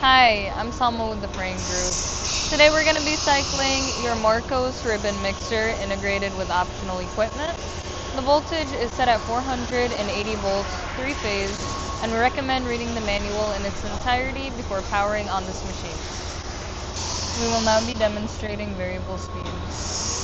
Hi, I'm Salma with the Frain Group. Today we're going to be cycling your Morcos ribbon mixer integrated with optional equipment. The voltage is set at 480 volts, 3-phase, and we recommend reading the manual in its entirety before powering on this machine. We will now be demonstrating variable speeds.